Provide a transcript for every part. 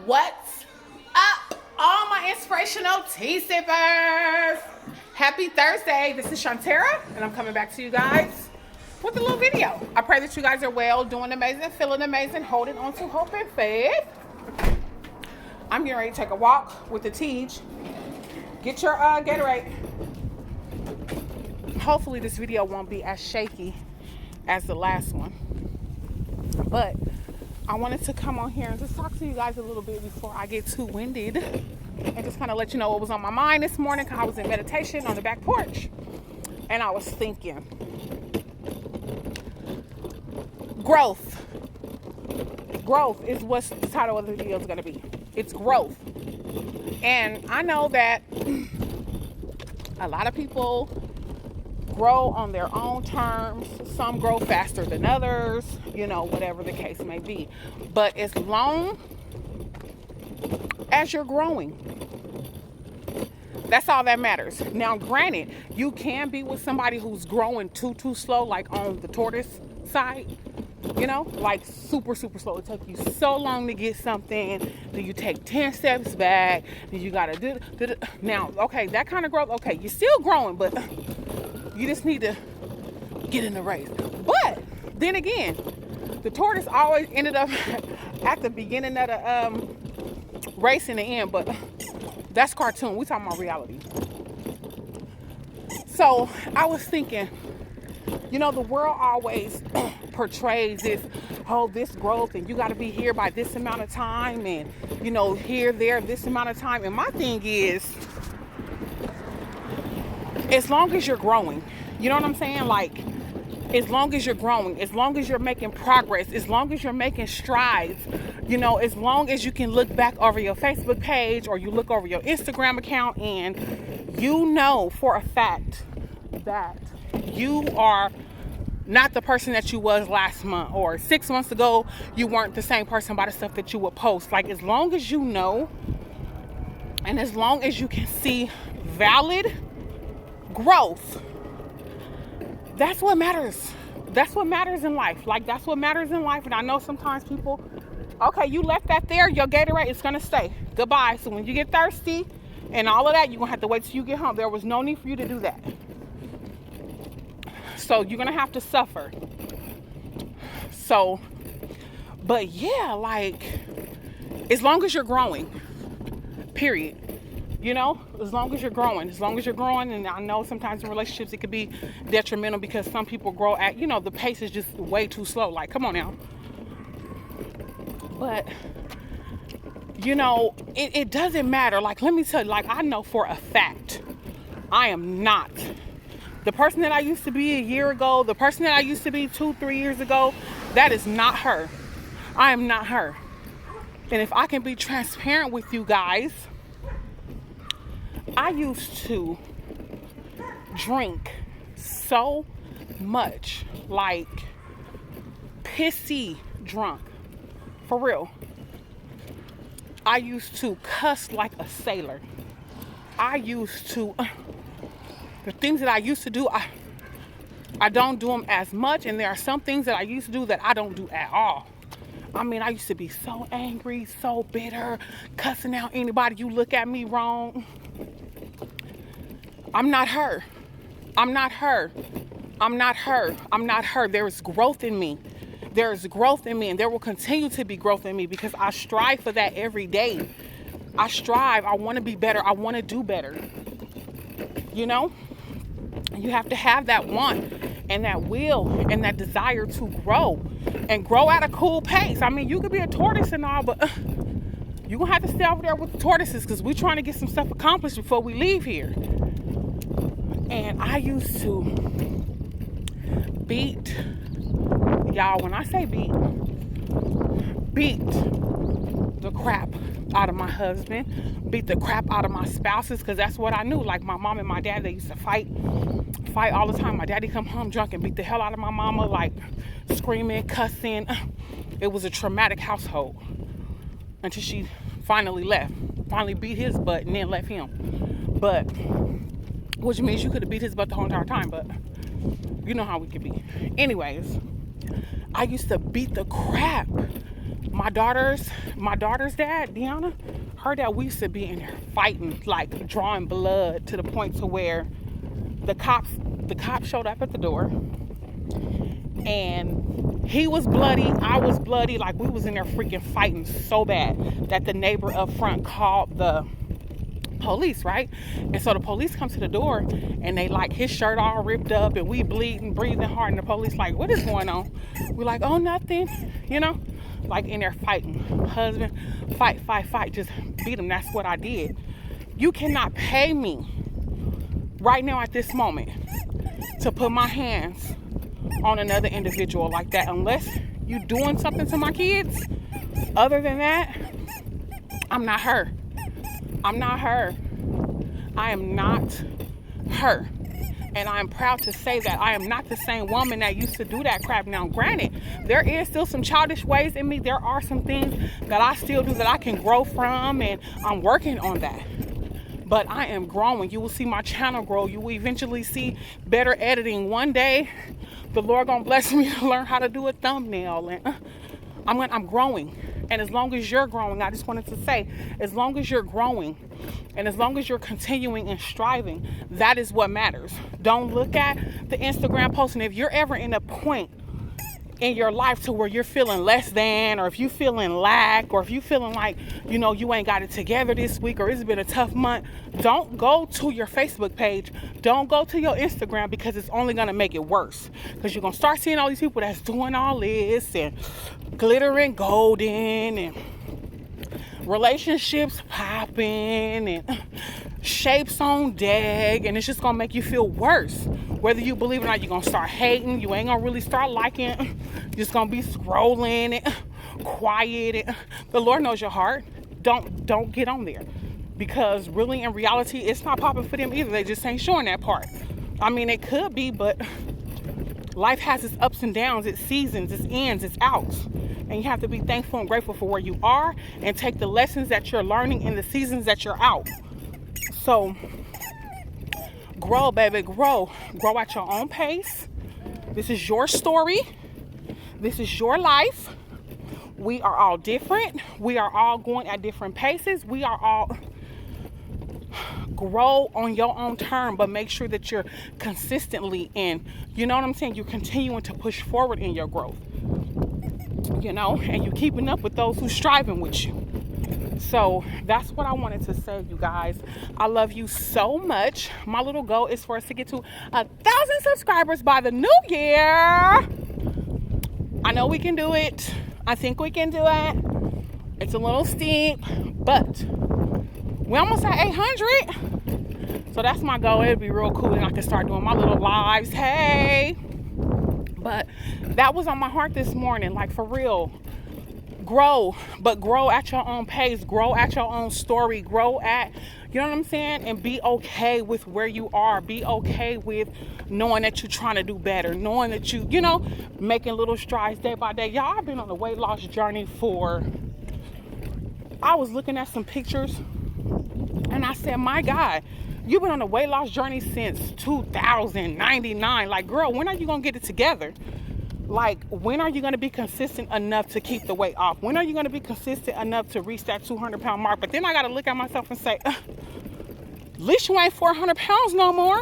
What's up, all my inspirational tea sippers? Happy Thursday. This is Shantara, and I'm coming back to you guys with a little video. I pray that you guys are well, doing amazing, feeling amazing, holding on to hope and faith. I'm getting ready to take a walk with the Tej. Get your Gatorade. Hopefully this video won't be as shaky as the last one. But I wanted to come on here and just talk to you guys a little bit before I get too winded and just kind of let you know what was on my mind this morning, because I was in meditation on the back porch and I was thinking growth is what the title of the video is going to be. It's growth. And I know that a lot of people grow on their own terms. Some grow faster than others, whatever the case may be. But as long as you're growing, that's all that matters. Now, granted, you can be with somebody who's growing too slow, like on the tortoise side, like super slow. It takes you so long to get something. Then you take 10 steps back. Then you gotta do. Now, okay, that kind of growth, okay, you're still growing, but you just need to get in the race. But then again, the tortoise always ended up at the beginning of the race in the end. But that's cartoon. We talking about reality. So I was thinking, the world always portrays this growth, and you got to be here by this amount of time, and here, there, this amount of time. And my thing is, as long as you're growing, you know what I'm saying? Like, as long as you're growing, as long as you're making progress, as long as you're making strides, as long as you can look back over your Facebook page or you look over your Instagram account and for a fact that you are not the person that you was last month, or 6 months ago, you weren't the same person by the stuff that you would post. Like, as long as you know, and as long as you can see valid growth, that's what matters. That's what matters in life. Like, that's what matters in life. And I know sometimes people, okay, you left that there, your Gatorade is gonna stay. Goodbye. So when you get thirsty and all of that, you're gonna have to wait till you get home. There was no need for you to do that. So you're gonna have to suffer. So, but yeah, like, as long as you're growing, period. As long as you're growing, and I know sometimes in relationships it could be detrimental because some people grow at, the pace is just way too slow. Like, come on now. But, it doesn't matter. Like, let me tell you, like, I know for a fact, I am not the person that I used to be a year ago, the person that I used to be 2-3 years ago. That is not her. I am not her. And if I can be transparent with you guys, I used to drink so much, like pissy drunk, for real. I used to cuss like a sailor. I used to, the things that I used to do, I don't do them as much, and there are some things that I used to do that I don't do at all. I mean, I used to be so angry, so bitter, cussing out anybody you look at me wrong. I'm not her. I'm not her. I'm not her. I'm not her. There is growth in me. There is growth in me, and there will continue to be growth in me because I strive for that every day. I strive. I want to be better. I want to do better. You have to have that want and that will and that desire to grow, and grow at a cool pace. I mean, you could be a tortoise and all, but you're going to have to stay over there with the tortoises, because we're trying to get some stuff accomplished before we leave here. And I used to beat, y'all, when I say beat the crap out of my husband, beat the crap out of my spouses, because that's what I knew. Like, my mom and my dad, they used to fight all the time. My daddy come home drunk and beat the hell out of my mama, like screaming, cussing. It was a traumatic household until she finally beat his butt and then left him. But, which means you could have beat his butt the whole entire time, but you know how we could be. Anyways, I used to beat the crap My daughter's dad, Deanna, her dad, we used to be in there fighting, like drawing blood to the point to where the cops showed up at the door, and he was bloody, I was bloody, like we was in there freaking fighting so bad that the neighbor up front called the police, right? And so the police come to the door, and they like his shirt all ripped up, and we breathing hard, and the police like, what is going on? We're like, oh, nothing, like in there fighting. Husband, fight, just beat him. That's what I did. You cannot pay me right now at this moment to put my hands on another individual like that unless you doing something to my kids. Other than that, I'm not her. I'm not her. I am not her. And I'm proud to say that I am not the same woman that used to do that crap. Now, granted, there is still some childish ways in me. There are some things that I still do that I can grow from, and I'm working on that. But I am growing. You will see my channel grow. You will eventually see better editing. One day, the Lord gonna bless me to learn how to do a thumbnail, and I'm growing. And as long as you're growing, I just wanted to say, as long as you're growing and as long as you're continuing and striving, that is what matters. Don't look at the Instagram post. And if you're ever in a point in your life to where you're feeling less than, or if you feeling lack, or if you feeling like, you ain't got it together this week, or it's been a tough month, don't go to your Facebook page. Don't go to your Instagram, because it's only going to make it worse. Because you're going to start seeing all these people that's doing all this and glittering golden and relationships popping and shapes on deck, and it's just going to make you feel worse. Whether you believe it or not, you're going to start hating. You ain't going to really start liking. You're just going to be scrolling and quiet. And the Lord knows your heart. Don't get on there, because really in reality, it's not popping for them either. They just ain't showing that part. I mean, it could be, but life has its ups and downs, its seasons, its ins, its outs. And you have to be thankful and grateful for where you are and take the lessons that you're learning in the seasons that you're out. So grow, baby, grow. Grow at your own pace. This is your story. This is your life. We are all different. We are all going at different paces. We are all grow on your own term, but make sure that you're consistently in, you're continuing to push forward in your growth, and you're keeping up with those who's striving with you. So that's what I wanted to say, you guys. I love you so much. My little goal is for us to get to 1,000 subscribers by the new year. I know we can do it. I think we can do it. It's a little steep, but we're almost at 800. So that's my goal. It'd be real cool, and I can start doing my little lives. Hey. But that was on my heart this morning, like for real. Grow, but grow at your own pace. Grow at your own story. Grow at, and be okay with where you are. Be okay with knowing that you're trying to do better. Knowing that you, making little strides day by day. Y'all, I've been on a weight loss journey I was looking at some pictures, and I said, my God, you've been on a weight loss journey since 2099. Like, girl, when are you going to get it together? Like, when are you going to be consistent enough to keep the weight off? When are you going to be consistent enough to reach that 200-pound mark? But then I got to look at myself and say, at least you ain't 400 pounds no more.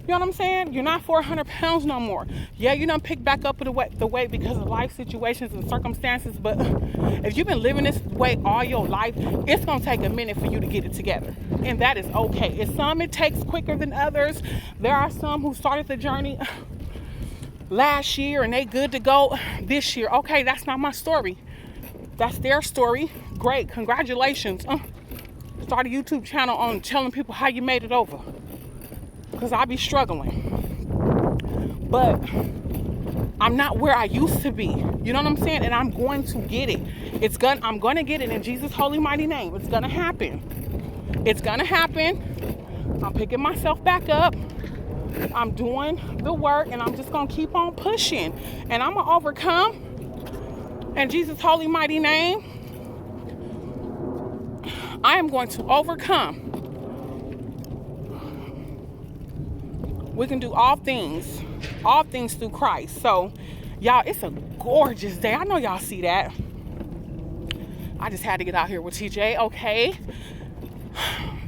You know what I'm saying? You're not 400 pounds no more. Yeah, you done pick back up the weight because of life situations and circumstances. But if you've been living this way all your life, it's going to take a minute for you to get it together. And that is okay. It takes quicker than others. There are some who started the journey last year and they good to go this year. Okay, that's not my story. That's their story. Great. Congratulations. Start a YouTube channel on telling people how you made it over. Because I be struggling. But I'm not where I used to be. You know what I'm saying? And I'm going to get it. I'm going to get it in Jesus' holy mighty name. It's going to happen. It's going to happen. I'm picking myself back up. I'm doing the work, and I'm just going to keep on pushing. And I'm going to overcome. In Jesus' holy mighty name, I am going to overcome. We can do all things through Christ. So, y'all, it's a gorgeous day. I know y'all see that. I just had to get out here with TJ. Okay.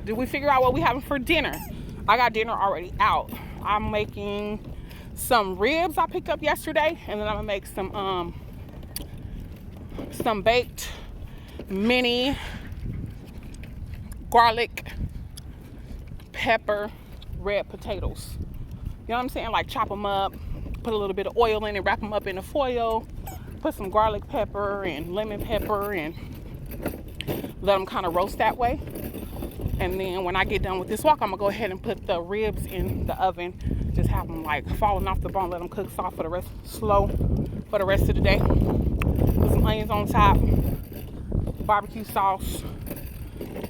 Did we figure out what we having for dinner? I got dinner already out. I'm making some ribs I picked up yesterday, and then I'm gonna make some baked mini garlic pepper red potatoes. You know what I'm saying? Like chop them up, put a little bit of oil in it, wrap them up in the foil, put some garlic pepper and lemon pepper and let them kind of roast that way. And then when I get done with this walk, I'm gonna go ahead and put the ribs in the oven. Just have them like falling off the bone, let them cook soft for the rest, slow for the rest of the day. Put some onions on top, barbecue sauce.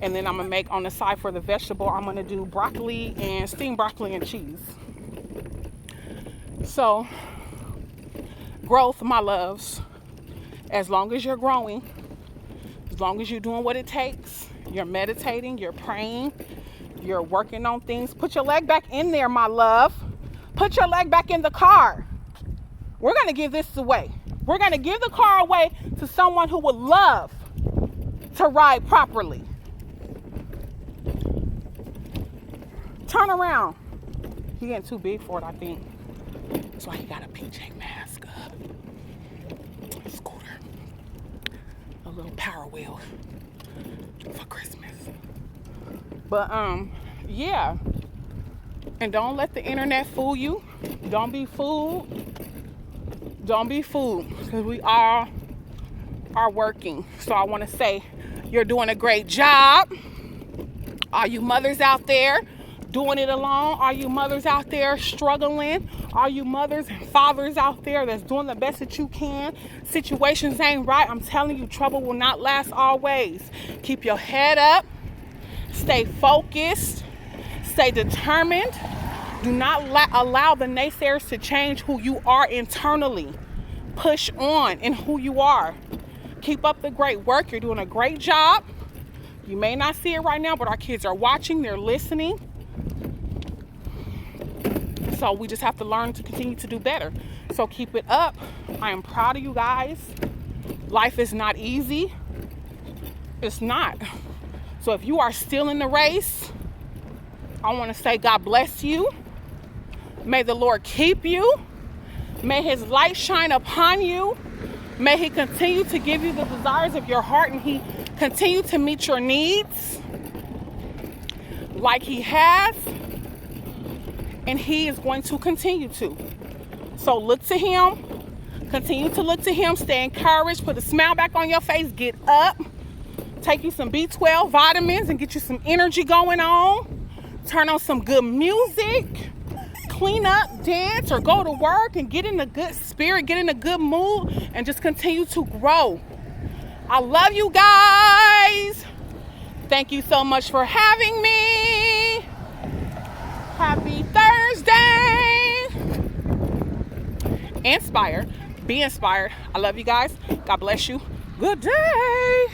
And then I'm gonna make on the side for the vegetable, I'm gonna do broccoli and steamed broccoli and cheese. So, growth, my loves. As long as you're growing, as long as you're doing what it takes, you're meditating, you're praying, you're working on things. Put your leg back in there, my love. Put your leg back in the car. We're gonna give this away. We're gonna give the car away to someone who would love to ride properly. Turn around. He getting too big for it, I think. That's why he got a PJ mask up. Scooter. A little Power Wheel for Christmas. But yeah. And don't let the internet fool you. Don't be fooled. Don't be fooled. Because we all are working. So I want to say you're doing a great job. All you mothers out there doing it alone, all you mothers out there struggling, all you mothers and fathers out there that's doing the best that you can. Situations ain't right. I'm telling you, trouble will not last always. Keep your head up. Stay focused. Stay determined. Do not allow the naysayers to change who you are internally. Push on in who you are. Keep up the great work. You're doing a great job. You may not see it right now, but our kids are watching. They're listening. So we just have to learn to continue to do better. So keep it up. I am proud of you guys. Life is not easy. It's not. So if you are still in the race, I want to say God bless you. May the Lord keep you. May his light shine upon you. May he continue to give you the desires of your heart, and he continue to meet your needs like he has. And he is going to continue to. So look to him. Continue to look to him. Stay encouraged. Put a smile back on your face. Get up. Take you some B12 vitamins and get you some energy going on. Turn on some good music. Clean up, dance, or go to work and get in a good spirit. Get in a good mood and just continue to grow. I love you guys. Thank you so much for having me. Happy Thursday. Inspire. Be inspired. I love you guys. God bless you. Good day.